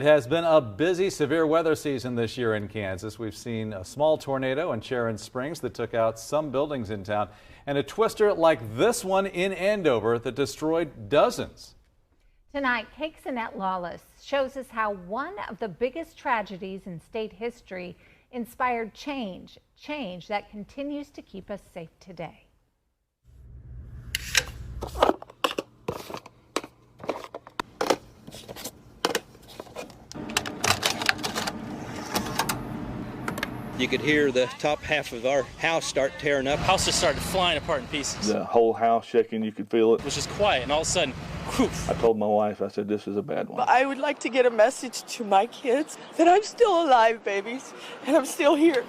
It has been a busy severe weather season this year in Kansas. We've seen a small tornado in Sharon Springs that took out some buildings in town, and a twister like this one in Andover that destroyed dozens. Tonight, KAKE's Annette Lawless shows us how one of the biggest tragedies in state history inspired change that continues to keep us safe today. You could hear the top half of our house start tearing up. House just started flying apart in pieces. The whole house shaking, you could feel it. It was just quiet, and all of a sudden, whew. I told my wife, I said, this is a bad one. I would like to get a message to my kids that I'm still alive, babies, and I'm still here.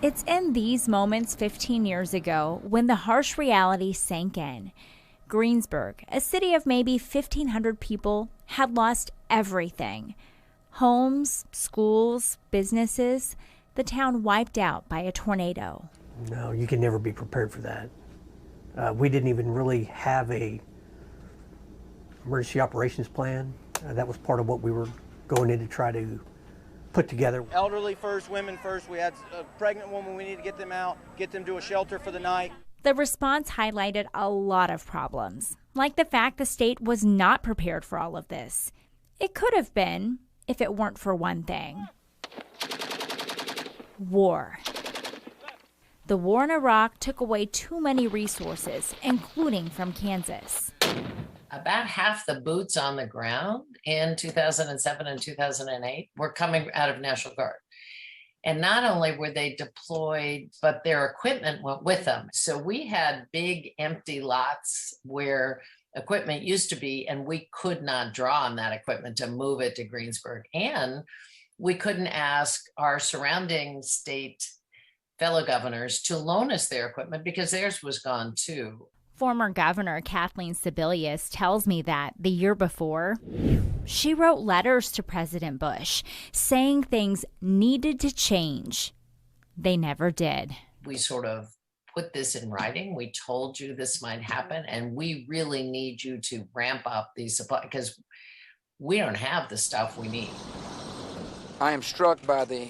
It's in these moments 15 years ago when the harsh reality sank in. Greensburg, a city of maybe 1,500 people, had lost everything. Homes, schools, businesses, the town wiped out by a tornado. No, you can never be prepared for that. We didn't even really have a emergency operations plan. That was part of what we were going in to try to put together. Elderly first, women first. We had a pregnant woman. We need to get them out, get them to a shelter for the night. The response highlighted a lot of problems, like the fact the state was not prepared for all of this. It could have been, if it weren't for one thing: war. The war in Iraq took away too many resources, including from Kansas. About half the boots on the ground in 2007 and 2008 were coming out of National Guard. And not only were they deployed, but their equipment went with them. So we had big empty lots where equipment used to be, and we could not draw on that equipment to move it to Greensburg. And we couldn't ask our surrounding state fellow governors to loan us their equipment because theirs was gone too. Former Governor Kathleen Sebelius tells me that the year before, she wrote letters to President Bush saying things needed to change. They never did. We sort of put this in writing. We told you this might happen, and we really need you to ramp up these supplies because we don't have the stuff we need. I am struck by the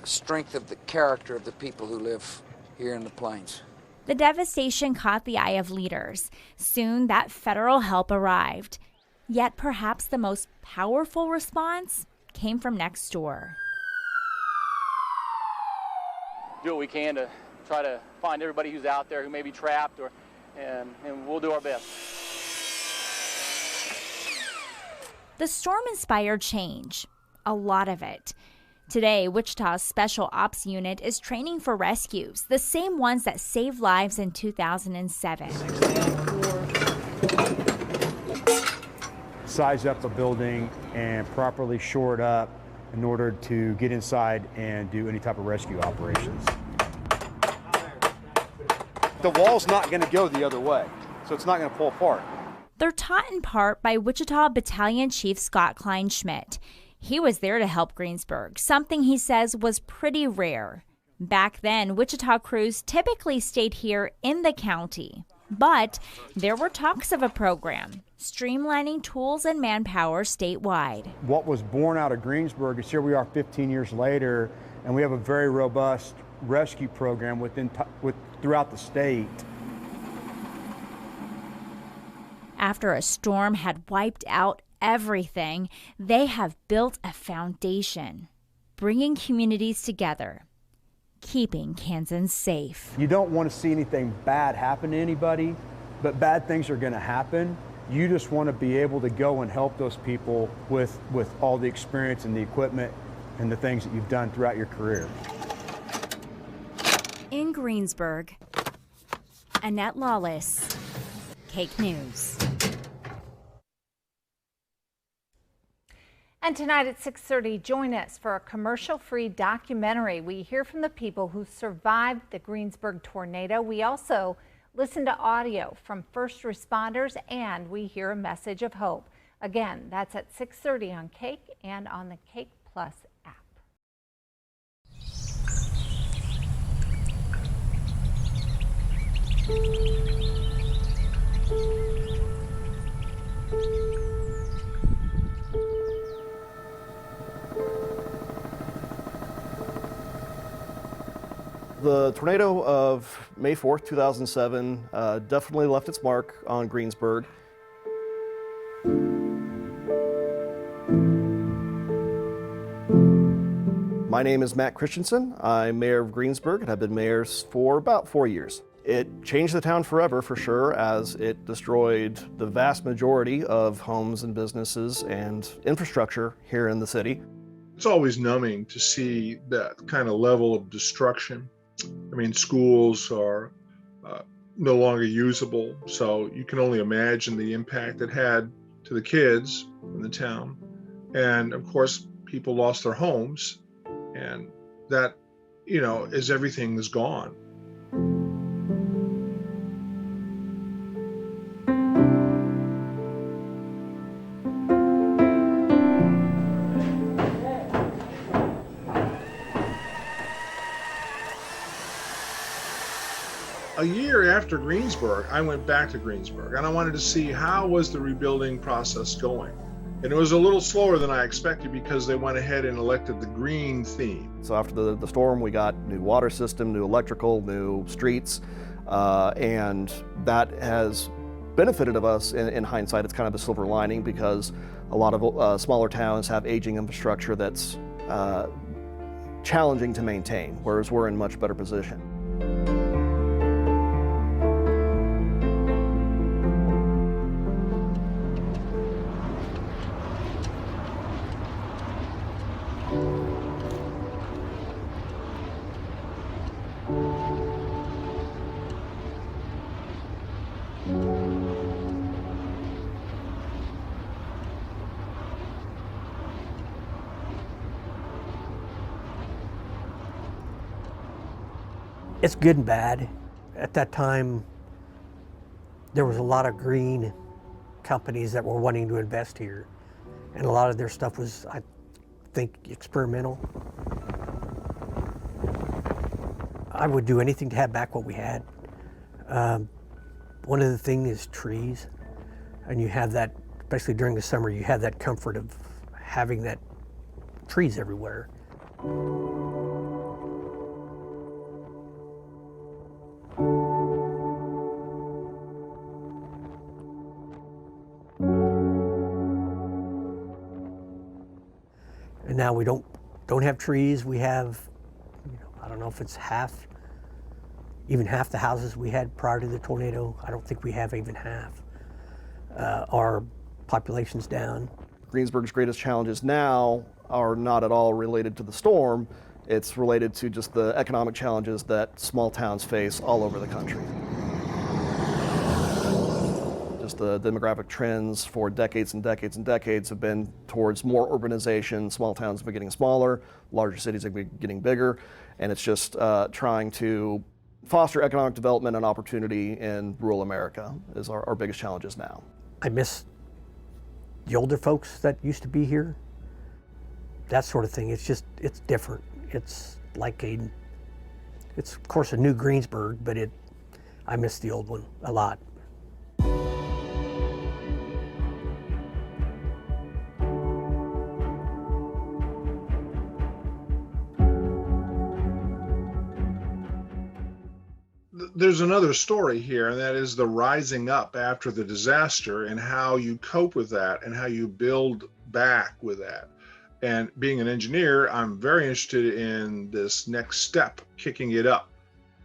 strength of the character of the people who live here in the plains. The devastation caught the eye of leaders. Soon that federal help arrived. Yet perhaps the most powerful response came from next door. Do what we can to try to find everybody who's out there who may be trapped, and we'll do our best. The storm inspired change, a lot of it. Today, Wichita's Special Ops Unit is training for rescues, the same ones that saved lives in 2007. Size up a building and properly shore it up in order to get inside and do any type of rescue operations. The wall's not going to go the other way, so it's not going to pull apart. They're taught in part by Wichita Battalion Chief Scott Kleinschmidt. He was there to help Greensburg, something he says was pretty rare. Back then, Wichita crews typically stayed here in the county. But there were talks of a program, streamlining tools and manpower statewide. What was born out of Greensburg is here we are 15 years later, and we have a very robust rescue program throughout the state. After a storm had wiped out everything, they have built a foundation, bringing communities together, keeping Kansans safe. You don't want to see anything bad happen to anybody, but bad things are going to happen. You just want to be able to go and help those people with all the experience and the equipment and the things that you've done throughout your career. In Greensburg, Annette Lawless, KAKE News. And tonight at 6:30, join us for a commercial-free documentary. We hear from the people who survived the Greensburg tornado. We also listen to audio from first responders, and we hear a message of hope. Again, that's at 6:30 on KAKE and on the KAKE Plus app. The tornado of May 4th, 2007 definitely left its mark on Greensburg. My name is Matt Christensen. I'm mayor of Greensburg and have been mayor for about 4 years. It changed the town forever, for sure, as it destroyed the vast majority of homes and businesses and infrastructure here in the city. It's always numbing to see that kind of level of destruction. I mean, schools are no longer usable, so you can only imagine the impact it had to the kids in the town. And of course, people lost their homes, and that, you know, as everything is gone. A year after Greensburg, I went back to Greensburg and I wanted to see how was the rebuilding process going. And it was a little slower than I expected because they went ahead and elected the green theme. So after the storm, we got new water system, new electrical, new streets, and that has benefited of us in hindsight. It's kind of a silver lining because a lot of smaller towns have aging infrastructure that's challenging to maintain, whereas we're in much better position. It's good and bad. At that time, there was a lot of green companies that were wanting to invest here. And a lot of their stuff was, I think, experimental. I would do anything to have back what we had. One of the things is trees. And you have that, especially during the summer, you have that comfort of having that trees everywhere. And now we don't have trees. We have, I don't know if it's even half the houses we had prior to the tornado. I don't think we have even half. Our population's down. Greensburg's greatest challenges now are not at all related to the storm. It's related to just the economic challenges that small towns face all over the country. Just the demographic trends for decades and decades and decades have been towards more urbanization. Small towns have been getting smaller, larger cities have been getting bigger, and it's just trying to foster economic development and opportunity in rural America is our biggest challenges now. I miss the older folks that used to be here. That sort of thing. It's different. It's like it's of course a new Greensburg, but I miss the old one a lot. There's another story here, and that is the rising up after the disaster and how you cope with that and how you build back with that. And being an engineer, I'm very interested in this next step, kicking it up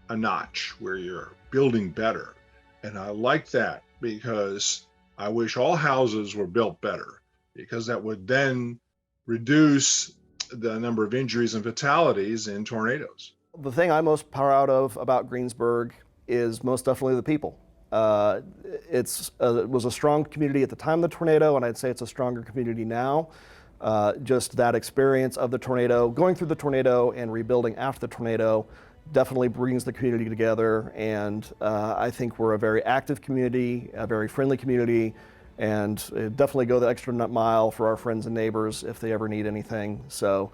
a notch where you're building better. And I like that because I wish all houses were built better, because that would then reduce the number of injuries and fatalities in tornadoes. The thing I'm most proud of about Greensburg is most definitely the people. It was a strong community at the time of the tornado, and I'd say it's a stronger community now. Just that experience of the tornado, going through the tornado and rebuilding after the tornado definitely brings the community together, and I think we're a very active community, a very friendly community, and definitely go the extra mile for our friends and neighbors if they ever need anything. So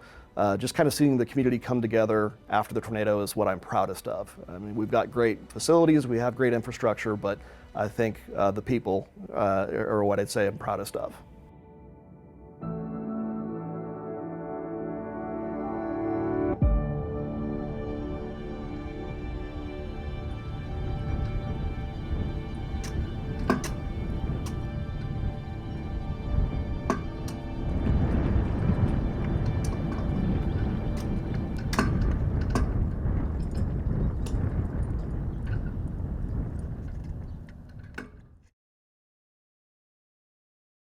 just kind of seeing the community come together after the tornado is what I'm proudest of. I mean, we've got great facilities, we have great infrastructure, but I think the people are what I'd say I'm proudest of.